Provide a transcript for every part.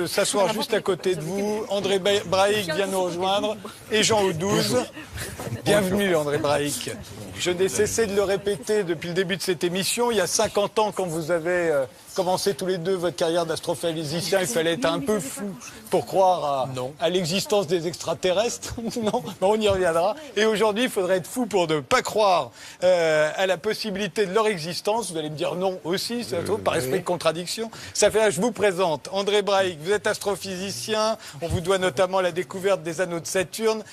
S'asseoir juste à côté de vous. André Braic vient nous rejoindre et Jean Audouze. Bienvenue André Braic. Je n'ai cessé de le répéter depuis le début de cette émission. Il y a 50 ans, quand vous avez commencé tous les deux votre carrière d'astrophysicien, il fallait être un peu fou pour croire à l'existence des extraterrestres. Non, on y reviendra. Et aujourd'hui, il faudrait être fou pour ne pas croire à la possibilité de leur existence. Vous allez me dire non aussi, ça trouve, par esprit de contradiction. Ça fait, je vous présente André Braic. Vous êtes astrophysicien. On vous doit notamment la découverte des anneaux de Saturne.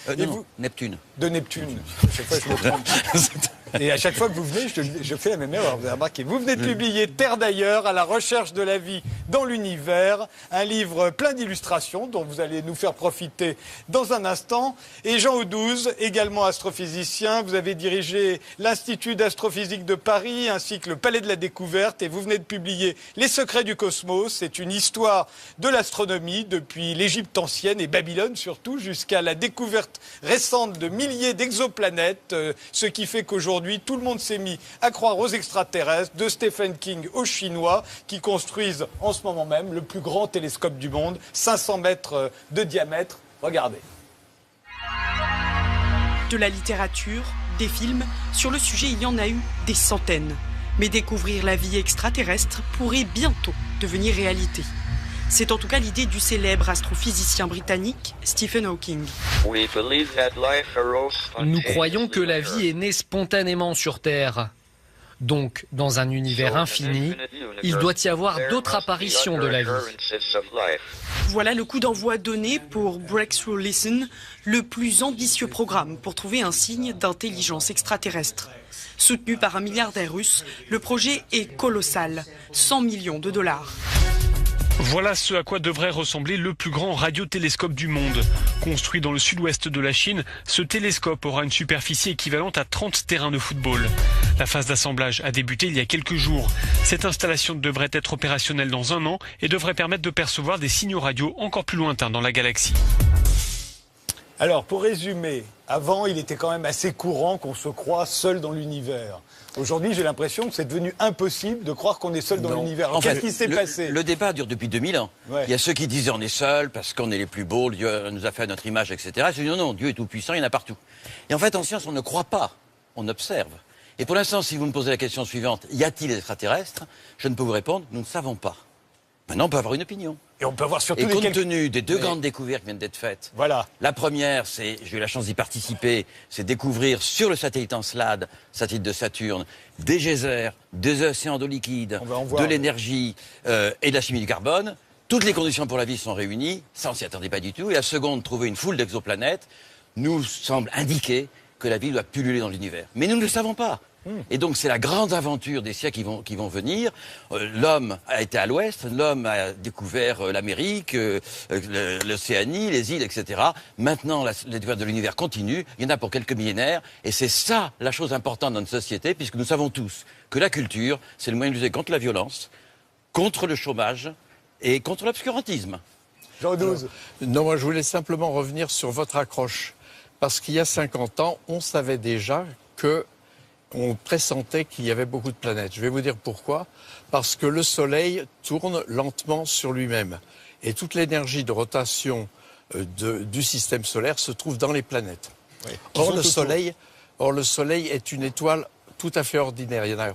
Neptune. De Neptune. À chaque fois, je me trompe. Et à chaque fois que vous venez, je fais la même erreur, vous avez remarqué. Vous venez de publier Terre d'ailleurs, à la recherche de la vie dans l'univers, un livre plein d'illustrations dont vous allez nous faire profiter dans un instant. Et Jean Audouze, également astrophysicien, vous avez dirigé l'Institut d'astrophysique de Paris ainsi que le Palais de la Découverte et vous venez de publier Les secrets du cosmos. C'est une histoire de l'astronomie depuis l'Égypte ancienne et Babylone surtout jusqu'à la découverte récente de milliers d'exoplanètes, ce qui fait qu'aujourd'hui tout le monde s'est mis à croire aux extraterrestres, de Stephen King aux Chinois, qui construisent en ce moment même le plus grand télescope du monde, 500 mètres de diamètre. Regardez. De la littérature, des films, sur le sujet il y en a eu des centaines. Mais découvrir la vie extraterrestre pourrait bientôt devenir réalité. C'est en tout cas l'idée du célèbre astrophysicien britannique Stephen Hawking. Nous croyons que la vie est née spontanément sur Terre. Donc, dans un univers infini, il doit y avoir d'autres apparitions de la vie. Voilà le coup d'envoi donné pour Breakthrough Listen, le plus ambitieux programme pour trouver un signe d'intelligence extraterrestre. Soutenu par un milliardaire russe, le projet est colossal, 100 millions de dollars. Voilà ce à quoi devrait ressembler le plus grand radiotélescope du monde. Construit dans le sud-ouest de la Chine, ce télescope aura une superficie équivalente à 30 terrains de football. La phase d'assemblage a débuté il y a quelques jours. Cette installation devrait être opérationnelle dans un an et devrait permettre de percevoir des signaux radio encore plus lointains dans la galaxie. Alors, pour résumer, avant, il était quand même assez courant qu'on se croie seul dans l'univers. Aujourd'hui, j'ai l'impression que c'est devenu impossible de croire qu'on est seul dans l'univers. Qu'est-ce qui s'est passé ? Le débat dure depuis 2000 ans. Ouais. Il y a ceux qui disaient on est seul parce qu'on est les plus beaux, Dieu nous a fait à notre image, etc. Je dis non, Dieu est tout puissant, il y en a partout. Et en fait, en science, on ne croit pas, on observe. Et pour l'instant, si vous me posez la question suivante, y a-t-il des extraterrestres ? Je ne peux vous répondre, nous ne savons pas. Maintenant, on peut avoir une opinion. Et on peut avoir surtout compte tenu des deux grandes découvertes qui viennent d'être faites. Voilà. La première, j'ai eu la chance d'y participer, c'est découvrir sur le satellite Encelade, satellite de Saturne, des geysers, des océans d'eau liquide, de l'énergie et de la chimie du carbone. Toutes les conditions pour la vie sont réunies, ça on s'y attendait pas du tout. Et la seconde, trouver une foule d'exoplanètes, nous semble indiquer que la vie doit pulluler dans l'univers. Mais nous ne le savons pas. Et donc c'est la grande aventure des siècles qui vont venir. L'homme a été à l'ouest, l'homme a découvert l'Amérique, l'Océanie, les îles, etc. Maintenant, la découverte de l'univers continue. Il y en a pour quelques millénaires. Et c'est ça la chose importante dans notre société, puisque nous savons tous que la culture, c'est le moyen de lutter contre la violence, contre le chômage et contre l'obscurantisme. Jean Audouze. Non, moi je voulais simplement revenir sur votre accroche. Parce qu'il y a 50 ans, on savait déjà qu'on pressentait qu'il y avait beaucoup de planètes. Je vais vous dire pourquoi. Parce que le Soleil tourne lentement sur lui-même. Et toute l'énergie de rotation du système solaire se trouve dans les planètes. Oui. Or, le Soleil est une étoile tout à fait ordinaire. Il y en a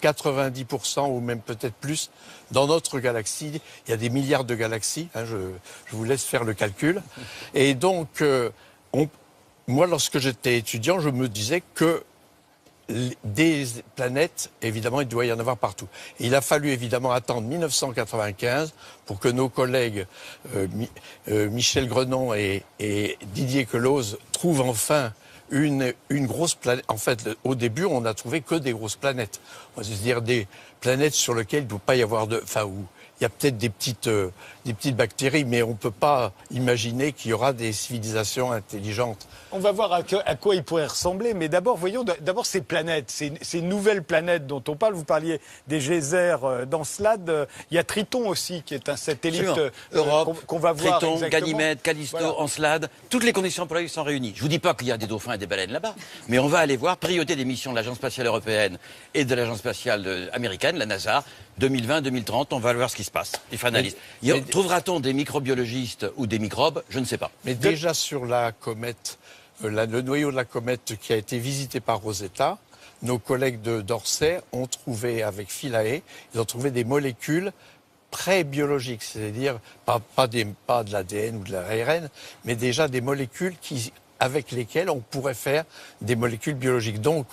90% ou même peut-être plus dans notre galaxie. Il y a des milliards de galaxies. Je vous laisse faire le calcul. Et donc, moi, lorsque j'étais étudiant, je me disais que des planètes, évidemment, il doit y en avoir partout. Et il a fallu évidemment attendre 1995 pour que nos collègues Michel Grenon et Didier Queloz trouvent enfin une grosse planète. En fait, au début, on n'a trouvé que des grosses planètes. C'est-à-dire des planètes sur lesquelles il ne doit pas y avoir où il y a peut-être des petites bactéries, mais on ne peut pas imaginer qu'il y aura des civilisations intelligentes. On va voir à quoi ils pourraient ressembler, mais d'abord, voyons d'abord ces planètes, ces nouvelles planètes dont on parle. Vous parliez des geysers d'Encelade. Il y a Triton aussi, qui est un satellite Europe, qu'on va voir Triton, exactement. Ganymède, Callisto, voilà. Encelade. Toutes les conditions pour la vie sont réunies. Je ne vous dis pas qu'il y a des dauphins et des baleines là-bas, mais on va aller voir, priorité des missions de l'Agence spatiale européenne et de l'Agence spatiale américaine, la NASA, 2020, 2030, on va voir ce qui se passe. Il fait analyse. Trouvera-t-on des microbiologistes ou des microbes? Je ne sais pas. Mais déjà sur la comète, le noyau de la comète qui a été visité par Rosetta, nos collègues d'Orsay ont trouvé, avec Philae, ils ont trouvé des molécules pré-biologiques, c'est-à-dire pas de l'ADN ou de l'ARN, mais déjà des molécules avec lesquelles on pourrait faire des molécules biologiques. Donc,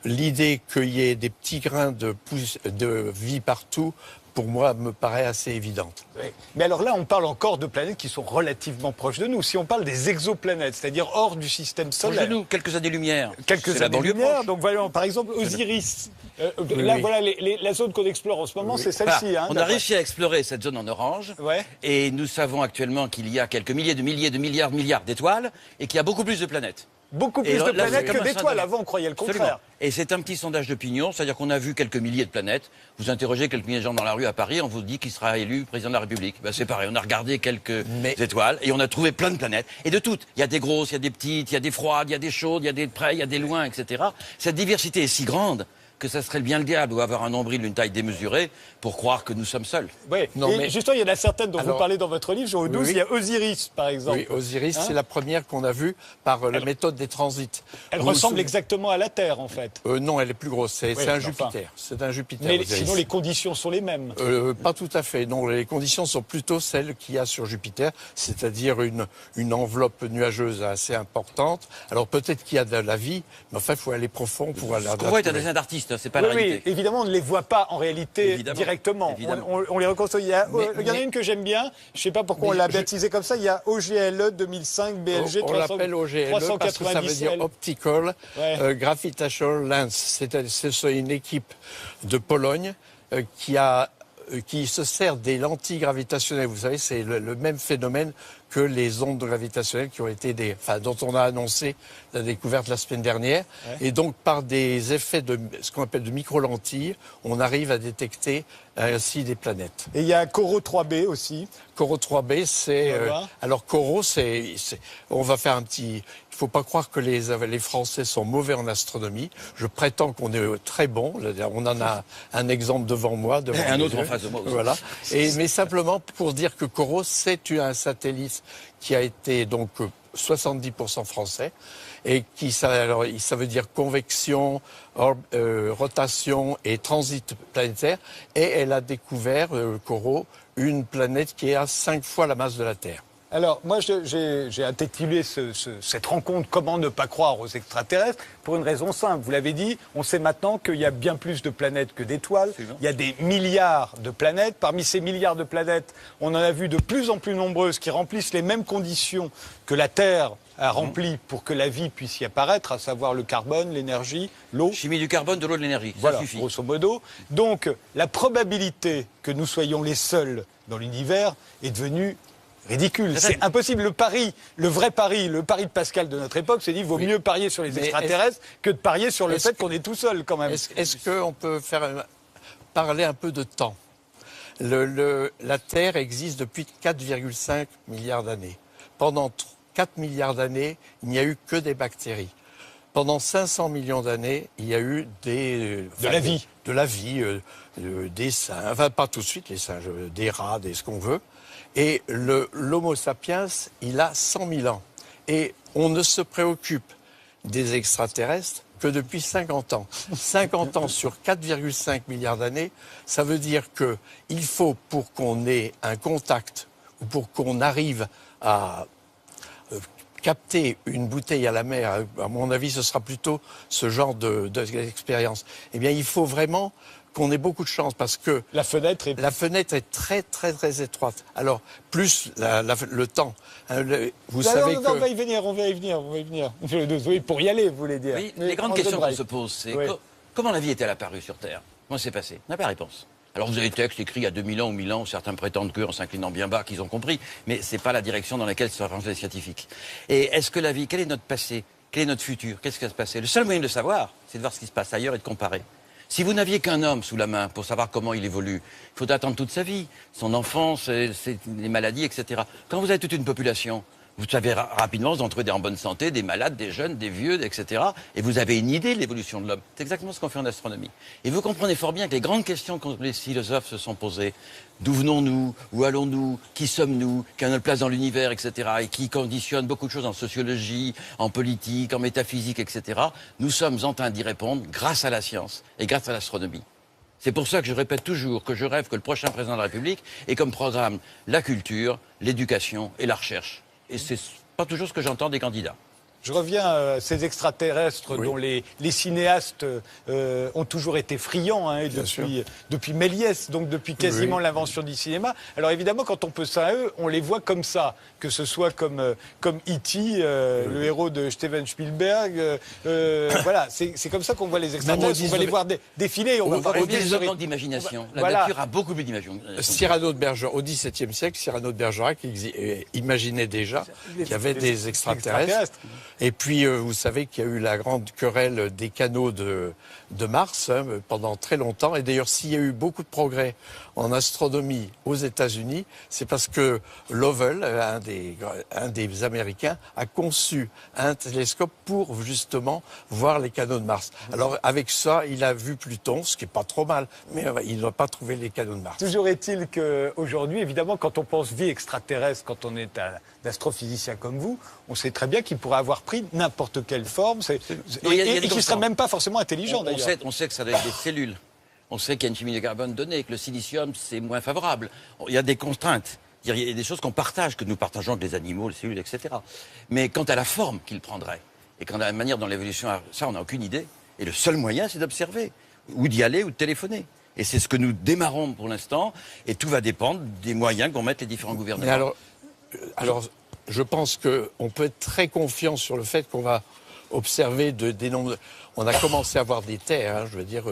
l'idée qu'il y ait des petits grains de vie partout, pour moi, me paraît assez évidente. Oui. Mais alors là, on parle encore de planètes qui sont relativement proches de nous. Si on parle des exoplanètes, c'est-à-dire hors du système solaire. Proche de nous, quelques années-lumière. Quelques années-lumière. Donc voilà, par exemple, Osiris. Là, voilà, la zone qu'on explore en ce moment, c'est celle-ci. Voilà. On a réussi à explorer cette zone en orange. Ouais. Et nous savons actuellement qu'il y a quelques milliers de milliards d'étoiles et qu'il y a beaucoup plus de planètes. Beaucoup plus de planètes que d'étoiles. Avant, on croyait le contraire. Absolument. Et c'est un petit sondage d'opinion, c'est-à-dire qu'on a vu quelques milliers de planètes. Vous interrogez quelques milliers de gens dans la rue à Paris, on vous dit qu'il sera élu président de la République. Ben, c'est pareil, on a regardé quelques étoiles et on a trouvé plein de planètes. Et de toutes. Il y a des grosses, il y a des petites, il y a des froides, il y a des chaudes, il y a des près, il y a des loin, etc. Cette diversité est si grande que ça serait bien le diable ou avoir un nombril d'une taille démesurée pour croire que nous sommes seuls. Oui, mais justement, il y en a certaines dont vous parlez dans votre livre, Jean 12, il y a Osiris, par exemple. Oui, Osiris, c'est la première qu'on a vue par la méthode des transits. Elle ressemble exactement à la Terre, en fait. Non, elle est plus grosse, c'est un Jupiter. C'est un Jupiter. Mais sinon, les conditions sont les mêmes. Pas tout à fait, non, les conditions sont plutôt celles qu'il y a sur Jupiter, c'est-à-dire une enveloppe nuageuse assez importante. Alors peut-être qu'il y a de la vie, mais enfin, il faut aller profond pour aller... Ce qu'on voit est un dessin d'artiste. C'est pas la réalité. Oui, évidemment, on ne les voit pas en réalité directement. On les reconstruit. Il y en a une que j'aime bien. Je ne sais pas pourquoi on l'a baptisée comme ça. Il y a OGLE 2005 BLG 390. On l'appelle OGLE parce que ça veut dire Optical Gravitational Lens. C'est une équipe de Pologne qui se sert des lentilles gravitationnelles. Vous savez, c'est le même phénomène que les ondes gravitationnelles qui ont été dont on a annoncé la découverte la semaine dernière. Ouais. Et donc, par des effets de ce qu'on appelle de micro-lentilles, on arrive à détecter ainsi des planètes. Et il y a Coro 3b aussi. Coro 3b, c'est... alors, Coro, on va faire un petit... Il ne faut pas croire que les Français sont mauvais en astronomie. Je prétends qu'on est très bons. On en a un exemple devant moi. Un autre en face de moi aussi. Voilà. Mais simplement pour dire que Coro, c'est un satellite qui a été donc 70% français et ça veut dire convection, rotation et transit planétaire. Et elle a découvert, Coro, une planète qui est à 5 fois la masse de la Terre. Alors, moi, j'ai intitulé cette rencontre « Comment ne pas croire aux extraterrestres ?» pour une raison simple. Vous l'avez dit, on sait maintenant qu'il y a bien plus de planètes que d'étoiles. Il y a des milliards de planètes. Parmi ces milliards de planètes, on en a vu de plus en plus nombreuses qui remplissent les mêmes conditions que la Terre a remplies pour que la vie puisse y apparaître, à savoir le carbone, l'énergie, l'eau. Chimie du carbone, de l'eau, de l'énergie. Voilà, ça suffit. Grosso modo. Donc, la probabilité que nous soyons les seuls dans l'univers est devenue ridicule. C'est impossible. Le vrai pari, le pari de Pascal de notre époque, c'est dit qu'il vaut mieux parier sur les extraterrestres que de parier sur le fait qu'on est tout seul, quand même. Est-ce qu'on peut parler un peu de temps? La Terre existe depuis 4,5 milliards d'années. Pendant 4 milliards d'années, il n'y a eu que des bactéries. Pendant 500 millions d'années, il y a eu de la vie, des singes, enfin pas tout de suite les singes, des rats, ce qu'on veut. Et l'Homo sapiens, il a 100 000 ans. Et on ne se préoccupe des extraterrestres que depuis 50 ans. 50 ans sur 4,5 milliards d'années, ça veut dire qu'il faut, pour qu'on ait un contact, ou pour qu'on arrive à capter une bouteille à la mer, à mon avis, ce sera plutôt ce genre d'expérience. Eh bien, il faut vraiment qu'on ait beaucoup de chance parce que la fenêtre est très très très étroite. Alors plus le temps. Vous savez que on va y venir. Oui, pour y aller, vous voulez dire. Oui, les grandes questions qu'on se pose, c'est comment la vie est-elle apparue sur Terre? Comment c'est passé? On n'a pas la réponse. Alors vous avez des textes écrits il y a 2000 ans ou 1000 ans, certains prétendent qu'en s'inclinant bien bas, qu'ils ont compris, mais c'est pas la direction dans laquelle se rangent les scientifiques. Et est-ce que la vie, quel est notre passé? Quel est notre futur? Qu'est-ce qui va se passer? Le seul moyen de le savoir, c'est de voir ce qui se passe ailleurs et de comparer. Si vous n'aviez qu'un homme sous la main pour savoir comment il évolue, il faut attendre toute sa vie, son enfance, les maladies, etc. Quand vous avez toute une population, Vous savez rapidement, vous en trouvez des en bonne santé, des malades, des jeunes, des vieux, etc. Et vous avez une idée de l'évolution de l'homme. C'est exactement ce qu'on fait en astronomie. Et vous comprenez fort bien que les grandes questions que les philosophes se sont posées, d'où venons-nous, où allons-nous, qui sommes-nous, quelle est notre place dans l'univers, etc., et qui conditionnent beaucoup de choses en sociologie, en politique, en métaphysique, etc., nous sommes en train d'y répondre grâce à la science et grâce à l'astronomie. C'est pour ça que je répète toujours que je rêve que le prochain président de la République ait comme programme la culture, l'éducation et la recherche. Et c'est pas toujours ce que j'entends des candidats. Je reviens à ces extraterrestres dont les cinéastes ont toujours été friands, hein, depuis Méliès, donc depuis quasiment l'invention du cinéma. Alors évidemment, quand on pense à eux, on les voit comme ça, que ce soit comme E.T., le héros de Steven Spielberg. Voilà, c'est comme ça qu'on voit les extraterrestres. On va les voir défiler. On va voir des hommes d'imagination. La nature a beaucoup plus d'imagination. Cyrano de Bergerac, au XVIIe siècle, Cyrano de Bergerac imaginait déjà qu'il y avait des extraterrestres. Et puis, vous savez qu'il y a eu la grande querelle des canaux de Mars pendant très longtemps. Et d'ailleurs, s'il y a eu beaucoup de progrès en astronomie aux États-Unis, c'est parce que Lovell, un des Américains, a conçu un télescope pour justement voir les canaux de Mars. Alors, avec ça, il a vu Pluton, ce qui n'est pas trop mal, mais il n'a pas trouvé les canaux de Mars. Toujours est-il qu'aujourd'hui, évidemment, quand on pense vie extraterrestre, quand on est un astrophysicien comme vous, on sait très bien qu'il pourrait avoir pris n'importe quelle forme, et qu'il ne serait même pas forcément intelligent d'ailleurs. On sait que ça doit être des cellules. On sait qu'il y a une chimie de carbone donnée, que le silicium, c'est moins favorable. Il y a des contraintes. Il y a des choses qu'on partage, que nous partageons avec les animaux, les cellules, etc. Mais quant à la forme qu'il prendrait, et quant à la manière dont l'évolution a... Ça, on n'a aucune idée. Et le seul moyen, c'est d'observer, ou d'y aller, ou de téléphoner. Et c'est ce que nous démarrons pour l'instant, et tout va dépendre des moyens qu'ont mettre les différents gouvernements. Mais alors, je pense qu'on peut être très confiant sur le fait qu'on va observer des nombres... On a commencé à voir des terres, hein, je veux dire,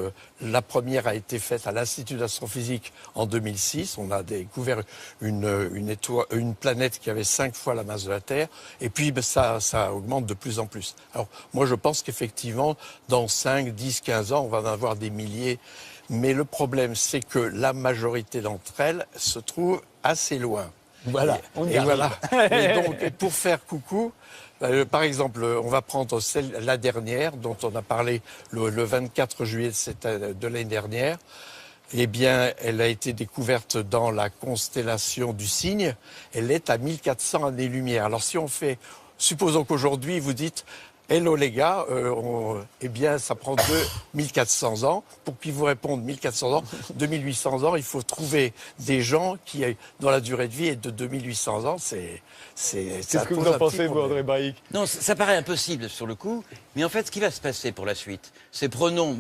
la première a été faite à l'Institut d'astrophysique en 2006. On a découvert une planète qui avait 5 fois la masse de la Terre. Et puis, ça augmente de plus en plus. Alors, moi, je pense qu'effectivement, dans 5, 10, 15 ans, on va en avoir des milliers. Mais le problème, c'est que la majorité d'entre elles se trouvent assez loin. Voilà, on y arrive. Voilà. Et donc, pour faire coucou, par exemple, on va prendre la dernière, dont on a parlé le 24 juillet de l'année dernière. Eh bien, elle a été découverte dans la constellation du Cygne. Elle est à 1400 années-lumière. Alors, si on fait... Supposons qu'aujourd'hui, vous dites... Hello les gars, eh bien ça prend 2400 ans. Pour qu'ils vous répondent 1400 ans, 2800 ans, il faut trouver des gens dont la durée de vie est de 2800 ans. C'est ce que vous en pensez, vous, André Braic? Non, ça paraît impossible sur le coup, mais en fait, ce qui va se passer pour la suite, c'est prenons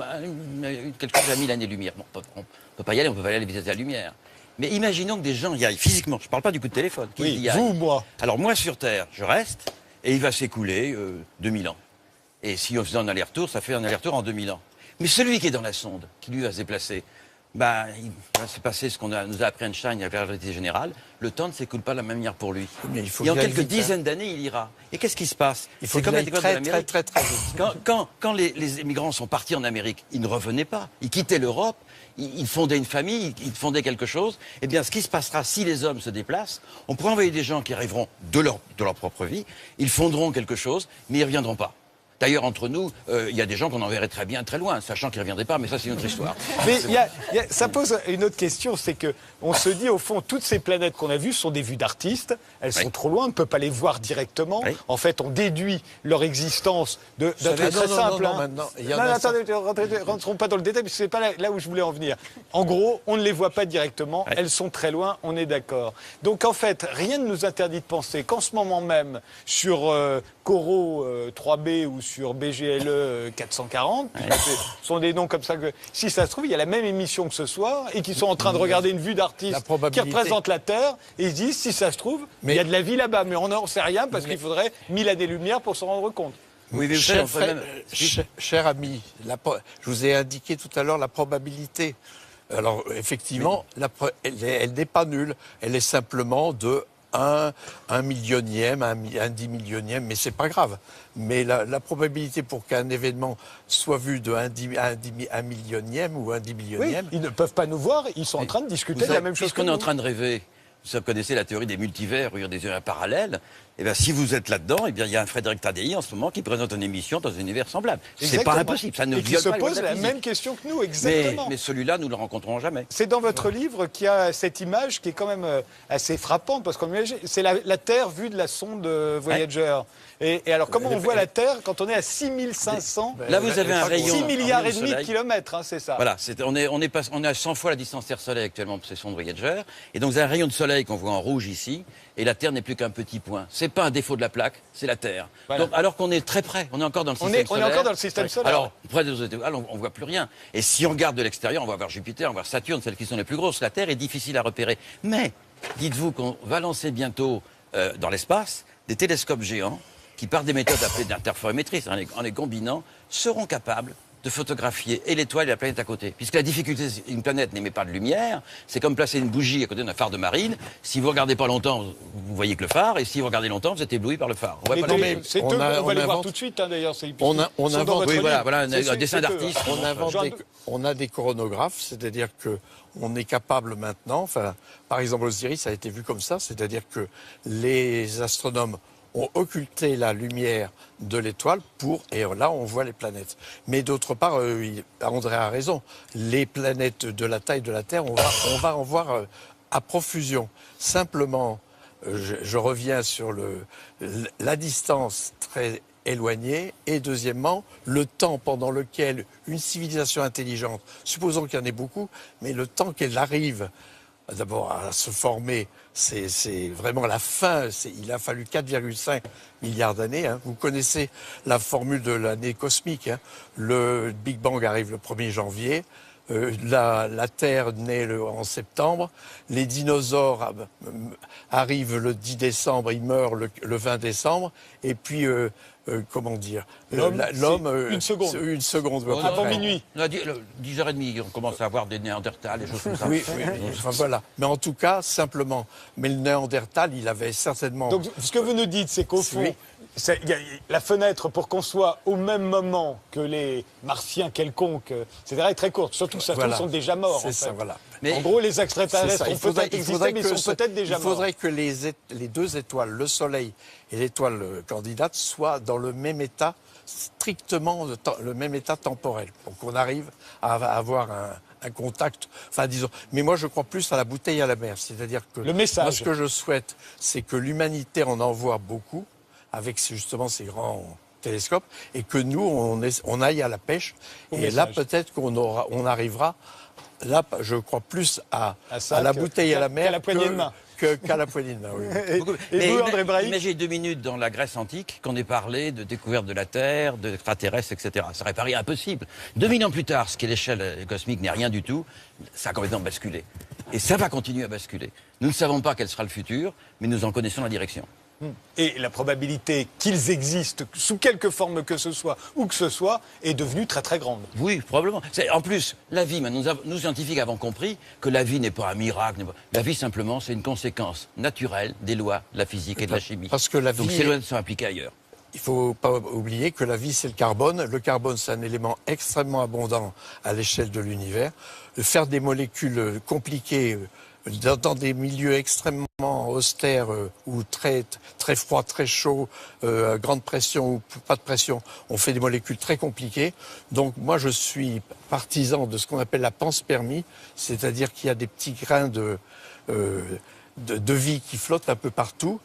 quelque chose à 1000 années-lumière. Bon, on ne peut pas y aller, on ne peut pas aller à la vitesse de la lumière. Mais imaginons que des gens y aillent physiquement. Je ne parle pas du coup de téléphone. Oui, vous ou moi? Alors moi, sur Terre, je reste. Et il va s'écouler 2000 ans. Et si on faisait un aller-retour, ça fait un aller-retour en 2000 ans. Mais celui qui est dans la sonde, qui lui va se déplacer, il va se passer ce nous a appris Einstein avec la relativité générale. Le temps ne s'écoule pas de la même manière pour lui. Et en quelques dizaines d'années, il ira. Et qu'est-ce qui se passe? Il faut qu'il aille très vite. Quand les émigrants sont partis en Amérique, ils ne revenaient pas. Ils quittaient l'Europe. Ils fondaient une famille, ils fondaient quelque chose. Eh bien, ce qui se passera si les hommes se déplacent, on pourra envoyer des gens qui arriveront de leur propre vie, ils fonderont quelque chose, mais ils ne reviendront pas. D'ailleurs, entre nous, il y a des gens qu'on enverrait très bien, très loin, sachant qu'ils ne reviendraient pas, mais ça, c'est une autre histoire. Mais ça pose une autre question, c'est qu'on se dit, au fond, toutes ces planètes qu'on a vues sont des vues d'artistes, elles sont trop loin, on ne peut pas les voir directement. Oui. En fait, on déduit leur existence d'un truc très simple. Non, attendez, ne rentrons pas dans le détail, parce que ce n'est pas là où je voulais en venir. En gros, on ne les voit pas directement, elles sont très loin, on est d'accord. Donc, en fait, rien ne nous interdit de penser qu'en ce moment même, sur Coro 3B ou sur BGLE 440, ce sont des noms comme ça que, si ça se trouve, il y a la même émission que ce soir et qui sont en train de regarder une vue d'artiste qui représente la Terre et ils se disent, si ça se trouve, il y a de la vie là-bas, mais on n'en sait rien parce qu'il faudrait 1000 années-lumière pour s'en rendre compte. Oui, mais cher ami, je vous ai indiqué tout à l'heure la probabilité. Alors, effectivement, elle n'est pas nulle, elle est simplement de 1 millionième, un 10 millionième, mais c'est pas grave. Mais la probabilité pour qu'un événement soit vu de 1 millionième ou 1 10 millionième... Oui, ils ne peuvent pas nous voir, ils sont en train de discuter de la même chose qu'on est en train de rêver. Vous connaissez la théorie des multivers, des univers parallèles. Eh bien, si vous êtes là-dedans, eh bien, il y a un Frédéric Tadei en ce moment qui présente une émission dans un univers semblable. C'est pas impossible. Ça ne qui se pose la même question que nous, exactement. Mais celui-là, nous ne le rencontrerons jamais. C'est dans votre livre qu'il y a cette image qui est quand même assez frappante, parce qu'on imagine, c'est la Terre vue de la sonde Voyager. Et alors, comment on voit la Terre quand on est à 6500 Là, vous avez un rayon. 6 milliards et demi de kilomètres, c'est ça. Voilà, on est à 100 fois la distance Terre-Soleil actuellement pour ces sondes Voyager. Et donc, vous avez un rayon de soleil qu'on voit en rouge ici. Et la Terre n'est plus qu'un petit point. C'est pas un défaut de la plaque, c'est la Terre. Voilà. Donc, alors qu'on est très près, on est encore dans le système solaire. On est encore dans le système solaire. Alors, près des autres étoiles, on voit plus rien. Et si on regarde de l'extérieur, on va voir Jupiter, on va voir Saturne, celles qui sont les plus grosses. La Terre est difficile à repérer. Mais, dites-vous qu'on va lancer bientôt dans l'espace des télescopes géants qui, par des méthodes appelées d'interférométrie, en les combinant, seront capables de photographier et l'étoile et la planète à côté. Puisque la difficulté, une planète n'émet pas de lumière, c'est comme placer une bougie à côté d'un phare de marine. Si vous regardez pas longtemps, vous voyez que le phare, et si vous regardez longtemps, vous êtes ébloui par le phare. On va les voir tout de suite, d'ailleurs. On invente, voilà un dessin d'artiste. On a des coronographes, c'est-à-dire que on est capable maintenant, par exemple Osiris, ça a été vu comme ça, c'est-à-dire que les astronomes ont occulté la lumière de l'étoile et là on voit les planètes. Mais d'autre part, André a raison, les planètes de la taille de la Terre, on va en voir à profusion. Simplement, je reviens sur la distance très éloignée et deuxièmement, le temps pendant lequel une civilisation intelligente, supposons qu'il y en ait beaucoup, mais le temps qu'elle arrive d'abord à se former, c'est vraiment la fin. Il a fallu 4,5 milliards d'années. Vous connaissez la formule de l'année cosmique. Le Big Bang arrive le 1er janvier. La Terre naît en septembre. Les dinosaures arrivent le 10 décembre, ils meurent le 20 décembre. Et puis, comment dire, l'homme une seconde. Une seconde. Avant minuit. 10h30, on commence à avoir des Néandertals, des choses comme ça. Oui. Enfin, voilà. Mais en tout cas, simplement. Mais le Néandertal, il avait certainement... Donc, ce que vous nous dites, c'est qu'au fond, la fenêtre pour qu'on soit au même moment que les martiens quelconques, etc., est très courte. Surtout que certains sont déjà morts. C'est ça, voilà. Mais en gros, les extraterrestres ont peut-être existé, mais ils sont peut-être déjà morts. Il faudrait que les deux étoiles, le Soleil et l'étoile candidate, soient dans le même état, strictement le même état temporel, pour qu'on arrive à avoir un contact, disons. Mais moi, je crois plus à la bouteille à la mer, c'est-à-dire que le message. Moi, ce que je souhaite, c'est que l'humanité en envoie beaucoup, avec justement ces grands télescopes, et que nous, on aille à la pêche. Et là, peut-être qu'on arrivera. Là, je crois plus à la bouteille à la mer qu'à la poignée de main. Qu'à la poignée de main, oui. Et vous, André Braic ? Imaginez 2 minutes dans la Grèce antique qu'on ait parlé de découverte de la Terre, d'extraterrestres, etc. Ça aurait paru impossible. 2000 ans plus tard, ce qui est l'échelle cosmique n'est rien du tout, ça a complètement basculé. Et ça va continuer à basculer. Nous ne savons pas quel sera le futur, mais nous en connaissons la direction. Et la probabilité qu'ils existent, sous quelque forme que ce soit, où que ce soit, est devenue très très grande. Oui, probablement. En plus, la vie, nous scientifiques avons compris que la vie n'est pas un miracle. La vie, simplement, c'est une conséquence naturelle des lois de la physique et de la chimie. Parce que la vie... Donc ces lois sont appliquées ailleurs. Il ne faut pas oublier que la vie, c'est le carbone. Le carbone, c'est un élément extrêmement abondant à l'échelle de l'univers. Faire des molécules compliquées dans des milieux extrêmement austères ou très froids, très chauds, grande pression ou pas de pression, on fait des molécules très compliquées. Donc moi, je suis partisan de ce qu'on appelle la panspermie, c'est-à-dire qu'il y a des petits grains de vie qui flottent un peu partout.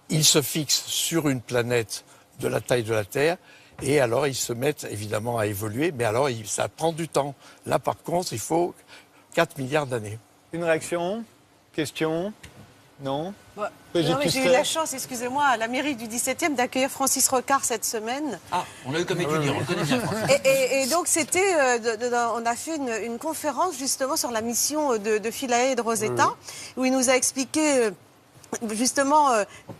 Ils se fixent sur une planète de la taille de la Terre. Et alors, ils se mettent évidemment à évoluer, mais alors, ça prend du temps. Là, par contre, il faut 4 milliards d'années. Une réaction ? Question ? Non ? Non, mais j'ai eu la chance, excusez-moi, à la mairie du 17e d'accueillir Francis Rocard cette semaine. Ah, on l'a eu comme étudiant, on le connaît bien, Francis. Et donc, on a fait une conférence justement sur la mission de Philae et de Rosetta, où il nous a expliqué justement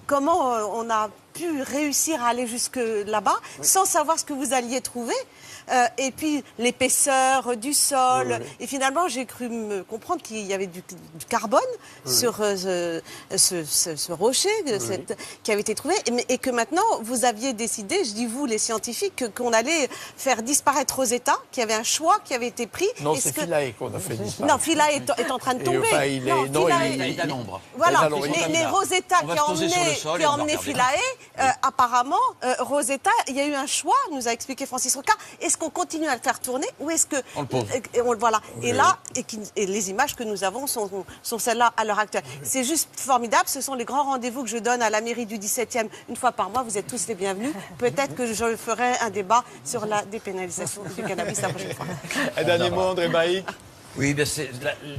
comment on a pu réussir à aller jusque là-bas sans savoir ce que vous alliez trouver. Et puis l'épaisseur du sol. Et finalement, j'ai cru me comprendre qu'il y avait du carbone sur ce rocher qui avait été trouvé. Et que maintenant, vous aviez décidé, je dis vous les scientifiques, qu'on allait faire disparaître Rosetta, qu'il y avait un choix qui avait été pris. Non, c'est Philae qu'on a fait disparaître. Non, Philae est en train de tomber. Enfin, il est à l'ombre. Voilà, les Rosetta qui a emmené Philae, apparemment, Rosetta, il y a eu un choix, nous a expliqué Francis Rocard. Est-ce qu'on continue à le faire tourner ou est-ce que... On le pose. Voilà. Et là, et les images que nous avons sont celles-là à l'heure actuelle. C'est juste formidable. Ce sont les grands rendez-vous que je donne à la mairie du 17e une fois par mois. Vous êtes tous les bienvenus. Peut-être que je ferai un débat sur la dépénalisation du cannabis la prochaine fois. Un dernier mot, André Braic. Oui,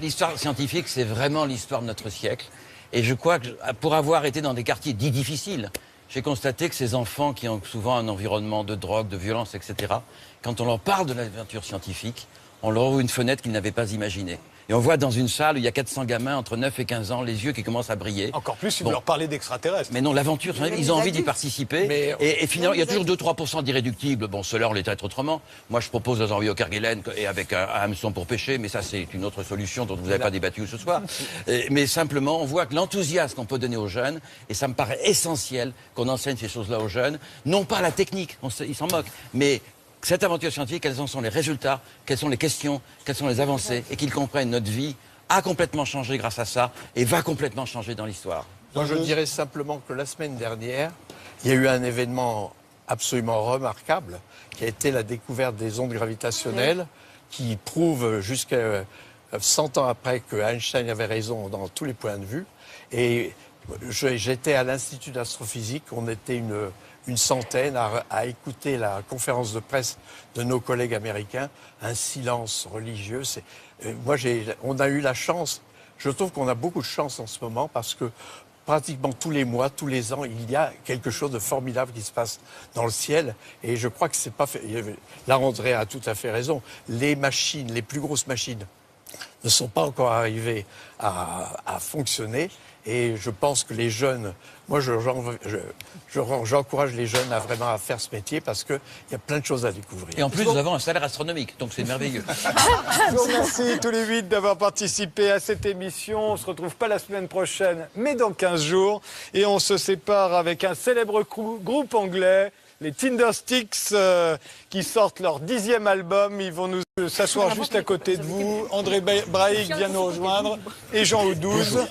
l'histoire scientifique, c'est vraiment l'histoire de notre siècle. Et je crois que pour avoir été dans des quartiers dits difficiles, j'ai constaté que ces enfants qui ont souvent un environnement de drogue, de violence, etc., quand on leur parle de l'aventure scientifique, on leur ouvre une fenêtre qu'ils n'avaient pas imaginée. Et on voit dans une salle où il y a 400 gamins entre 9 et 15 ans, les yeux qui commencent à briller. Encore plus si vous leur parlez d'extraterrestres. Mais non, l'aventure, ils ont envie d'y participer. Et finalement, il y a toujours 2-3% d'irréductibles. Bon, ceux-là, on les traite autrement. Moi, je propose dans un rio Kerguelen et avec un hameçon pour pêcher, mais ça, c'est une autre solution dont vous n'avez pas débattu ce soir. Mais simplement, on voit que l'enthousiasme qu'on peut donner aux jeunes, et ça me paraît essentiel qu'on enseigne ces choses-là aux jeunes, non pas la technique, ils s'en moquent, mais cette aventure scientifique, quels en sont les résultats, quelles sont les questions, quelles sont les avancées, et qu'ils comprennent notre vie a complètement changé grâce à ça et va complètement changer dans l'histoire. Moi, je dirais simplement que la semaine dernière, il y a eu un événement absolument remarquable qui a été la découverte des ondes gravitationnelles qui prouve jusqu'à 100 ans après que Einstein avait raison dans tous les points de vue. Et j'étais à l'Institut d'astrophysique, on était une centaine à écouter la conférence de presse de nos collègues américains, un silence religieux. On a eu la chance, je trouve qu'on a beaucoup de chance en ce moment parce que pratiquement tous les mois, tous les ans, il y a quelque chose de formidable qui se passe dans le ciel. Et je crois que c'est pas fait. Là, André a tout à fait raison. Les machines, les plus grosses machines, ne sont pas encore arrivées à fonctionner. Et je pense que les jeunes, moi j'encourage les jeunes à vraiment à faire ce métier parce qu'il y a plein de choses à découvrir. Et en plus, nous avons un salaire astronomique, donc c'est merveilleux. Je vous remercie tous les 8 d'avoir participé à cette émission. On ne se retrouve pas la semaine prochaine, mais dans 15 jours. Et on se sépare avec un célèbre groupe anglais, les Tindersticks, qui sortent leur 10e album. Ils vont nous s'asseoir juste à côté de vous. André Braic vient nous rejoindre et Jean Audouze.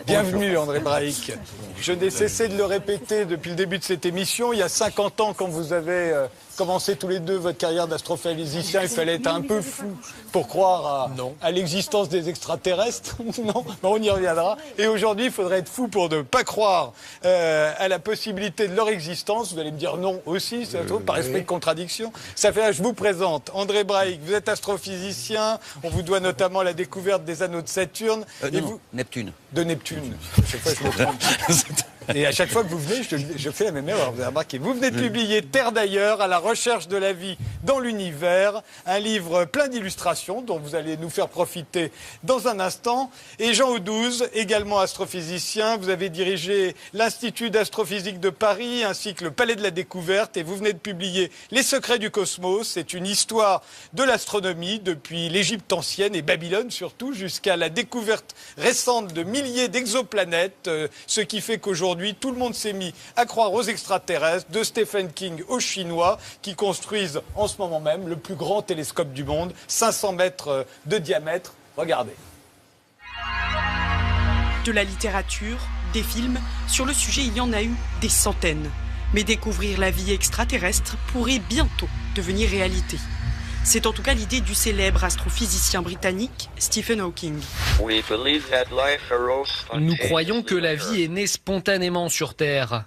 Bienvenue André Braic. Je n'ai cessé de le répéter depuis le début de cette émission. Il y a 50 ans, quand vous avez commencé tous les deux votre carrière d'astrophysicien, il fallait être un peu fou pour croire à l'existence des extraterrestres. Non, on y reviendra. Et aujourd'hui, il faudrait être fou pour ne pas croire à la possibilité de leur existence. Vous allez me dire non aussi, ça trouve, par esprit de contradiction. Ça fait, je vous présente André Braic. Vous êtes astrophysicien. On vous doit notamment la découverte des anneaux de Saturne. Neptune. De Neptune. Chaque fois, je me trompe. Et à chaque fois que vous venez, je fais la même erreur. Vous avez remarqué. Vous venez de publier Terre d'ailleurs, à la recherche de la vie dans l'univers, un livre plein d'illustrations dont vous allez nous faire profiter dans un instant. Et Jean Audouze, également astrophysicien, vous avez dirigé l'Institut d'astrophysique de Paris ainsi que le Palais de la Découverte et vous venez de publier Les secrets du cosmos. C'est une histoire de l'astronomie depuis l'Égypte ancienne et Babylone surtout jusqu'à la découverte récente de milliers d'exoplanètes, ce qui fait qu'aujourd'hui tout le monde s'est mis à croire aux extraterrestres, de Stephen King aux Chinois, qui construisent en ce moment même le plus grand télescope du monde, 500 mètres de diamètre. Regardez. De la littérature, des films, sur le sujet il y en a eu des centaines. Mais découvrir la vie extraterrestre pourrait bientôt devenir réalité. C'est en tout cas l'idée du célèbre astrophysicien britannique Stephen Hawking. Nous croyons que la vie est née spontanément sur Terre.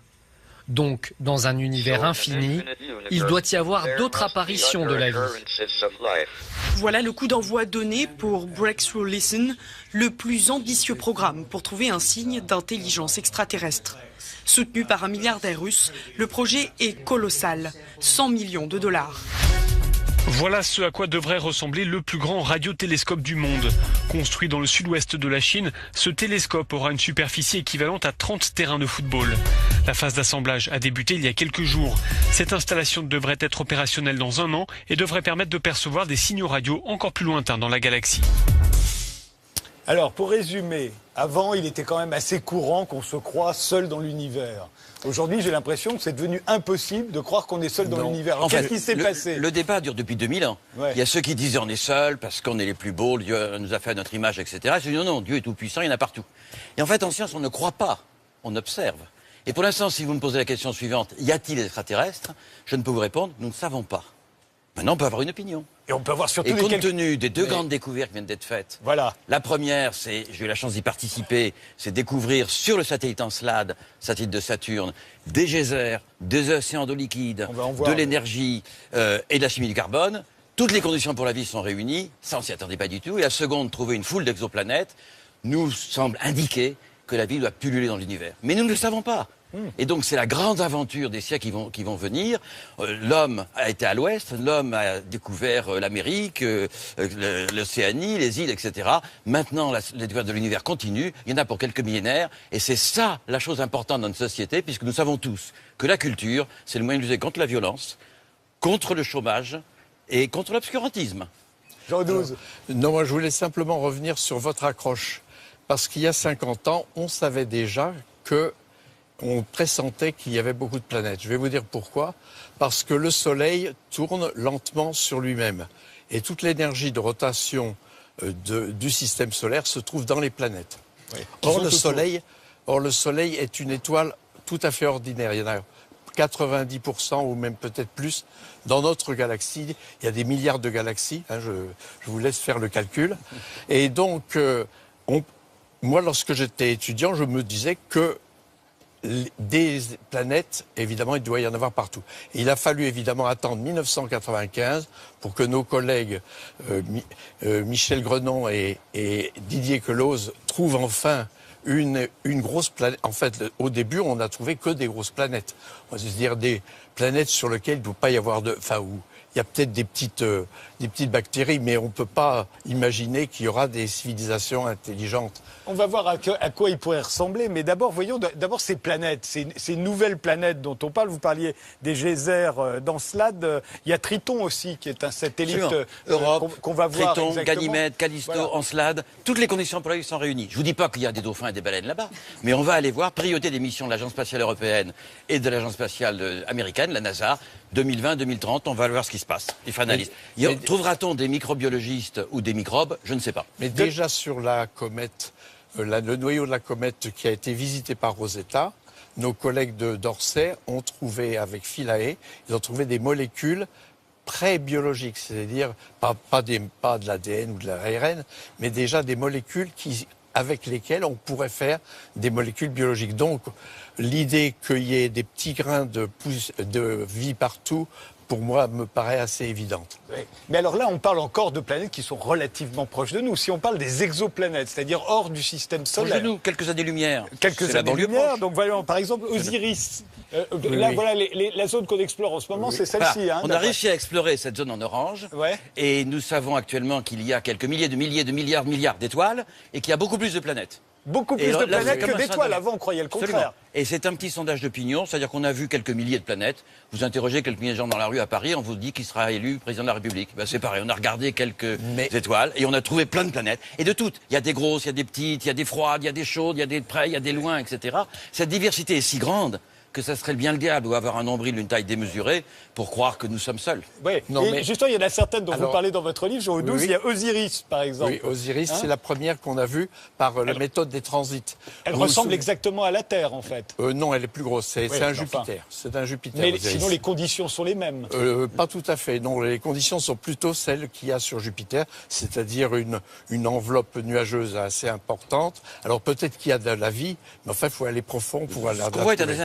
Donc, dans un univers infini, il doit y avoir d'autres apparitions de la vie. Voilà le coup d'envoi donné pour Breakthrough Listen, le plus ambitieux programme pour trouver un signe d'intelligence extraterrestre. Soutenu par un milliardaire russe, le projet est colossal, 100 millions de dollars. Voilà ce à quoi devrait ressembler le plus grand radiotélescope du monde. Construit dans le sud-ouest de la Chine, ce télescope aura une superficie équivalente à 30 terrains de football. La phase d'assemblage a débuté il y a quelques jours. Cette installation devrait être opérationnelle dans 1 an et devrait permettre de percevoir des signaux radio encore plus lointains dans la galaxie. Alors, pour résumer, avant, il était quand même assez courant qu'on se croie seul dans l'univers. Aujourd'hui, j'ai l'impression que c'est devenu impossible de croire qu'on est seul dans l'univers. Qu'est-ce qui s'est passé? Le débat dure depuis 2000 ans. Ouais. Il y a ceux qui disaient on est seul parce qu'on est les plus beaux, Dieu nous a fait à notre image, etc. Je dis non, Dieu est tout puissant, il y en a partout. Et en fait, en science, on ne croit pas, on observe. Et pour l'instant, si vous me posez la question suivante, y a-t-il des extraterrestres? Je ne peux vous répondre, nous ne savons pas. Maintenant, on peut avoir une opinion. Et on peut avoir surtout compte tenu des 2 grandes découvertes qui viennent d'être faites. Voilà. La première, j'ai eu la chance d'y participer, c'est découvrir sur le satellite Encelade, satellite de Saturne, des geysers, des océans d'eau liquide, de l'énergie et de la chimie du carbone. Toutes les conditions pour la vie sont réunies. Ça, on s'y attendait pas du tout. Et la seconde, trouver une foule d'exoplanètes, nous semble indiquer que la vie doit pulluler dans l'univers. Mais nous ne le savons pas. Et donc c'est la grande aventure des siècles qui vont venir. L'homme a été à l'ouest, l'homme a découvert l'Amérique, l'Océanie, les îles, etc. Maintenant, la découverte de l'univers continue. Il y en a pour quelques millénaires. Et c'est ça la chose importante dans notre société, puisque nous savons tous que la culture, c'est le moyen de lutter contre la violence, contre le chômage et contre l'obscurantisme. Jean XII. Non, moi je voulais simplement revenir sur votre accroche. Parce qu'il y a 50 ans, on savait déjà qu'on pressentait qu'il y avait beaucoup de planètes. Je vais vous dire pourquoi. Parce que le Soleil tourne lentement sur lui-même. Et toute l'énergie de rotation du système solaire se trouve dans les planètes. Oui. Or, le Soleil est une étoile tout à fait ordinaire. Il y en a 90% ou même peut-être plus dans notre galaxie. Il y a des milliards de galaxies. Hein, je vous laisse faire le calcul. Et donc, moi, lorsque j'étais étudiant, je me disais que des planètes, évidemment, il doit y en avoir partout. Et il a fallu évidemment attendre 1995 pour que nos collègues Michel Grenon et Didier Queloz trouvent enfin une grosse planète. En fait, au début, on n'a trouvé que des grosses planètes. C'est-à-dire des planètes sur lesquelles il ne doit pas y avoir de... Enfin, où il y a peut-être des petites bactéries, mais on ne peut pas imaginer qu'il y aura des civilisations intelligentes. On va voir à quoi ils pourraient ressembler, mais d'abord, voyons d'abord ces planètes, ces nouvelles planètes dont on parle. Vous parliez des geysers d'Encelade. Il y a Triton aussi, qui est un satellite Europe, qu'on va voir. Triton, exactement. Ganymède, Callisto, voilà. Encelade. Toutes les conditions pour la vie sont réunies. Je ne vous dis pas qu'il y a des dauphins et des baleines là-bas, mais on va aller voir. Priorité des missions de l'Agence spatiale européenne et de l'Agence spatiale américaine, la NASA, 2020-2030. On va voir ce qui se passe. Il faut analyser. Trouvera-t-on des microbiologistes ou des microbes? Je ne sais pas. Mais déjà sur la comète, le noyau de la comète qui a été visité par Rosetta, nos collègues d'Orsay ont trouvé, avec Philae, ils ont trouvé des molécules pré-biologiques, c'est-à-dire pas de l'ADN ou de l'ARN, mais déjà des molécules avec lesquelles on pourrait faire des molécules biologiques. Donc, l'idée qu'il y ait des petits grains de vie partout, pour moi, me paraît assez évidente. Oui. Mais alors là, on parle encore de planètes qui sont relativement proches de nous. Si on parle des exoplanètes, c'est-à-dire hors du système solaire. Proche de nous, quelques années-lumière. Quelques années-lumière. Donc voyons, par exemple, Osiris. Là, voilà, la zone qu'on explore en ce moment, c'est celle-ci. Voilà. Hein, on a réussi à explorer cette zone en orange. Ouais. Et nous savons actuellement qu'il y a quelques milliers de milliards d'étoiles et qu'il y a beaucoup plus de planètes. Beaucoup plus de planètes que d'étoiles. Avant, on croyait le contraire. Absolument. Et c'est un petit sondage d'opinion, c'est-à-dire qu'on a vu quelques milliers de planètes. Vous interrogez quelques milliers de gens dans la rue à Paris, on vous dit qu'il sera élu président de la République. Ben, c'est pareil, on a regardé quelques étoiles et on a trouvé plein de planètes. Et de toutes. Il y a des grosses, il y a des petites, il y a des froides, il y a des chaudes, il y a des près, il y a des loin, etc. Cette diversité est si grande que ça serait bien le diable ou avoir un nombril d'une taille démesurée pour croire que nous sommes seuls. Oui, mais justement, il y en a certaines dont vous parlez dans votre livre, Jean 12, il y a Osiris, par exemple. Oui, Osiris, c'est la première qu'on a vue par la méthode des transits. Elle ressemble exactement à la Terre, en fait. Non, elle est plus grosse, c'est un Jupiter. C'est un Jupiter. Mais sinon, les conditions sont les mêmes. Pas tout à fait, non, les conditions sont plutôt celles qu'il y a sur Jupiter, c'est-à-dire une enveloppe nuageuse assez importante. Alors peut-être qu'il y a de la vie, mais enfin, il faut aller profond pour aller la trouver.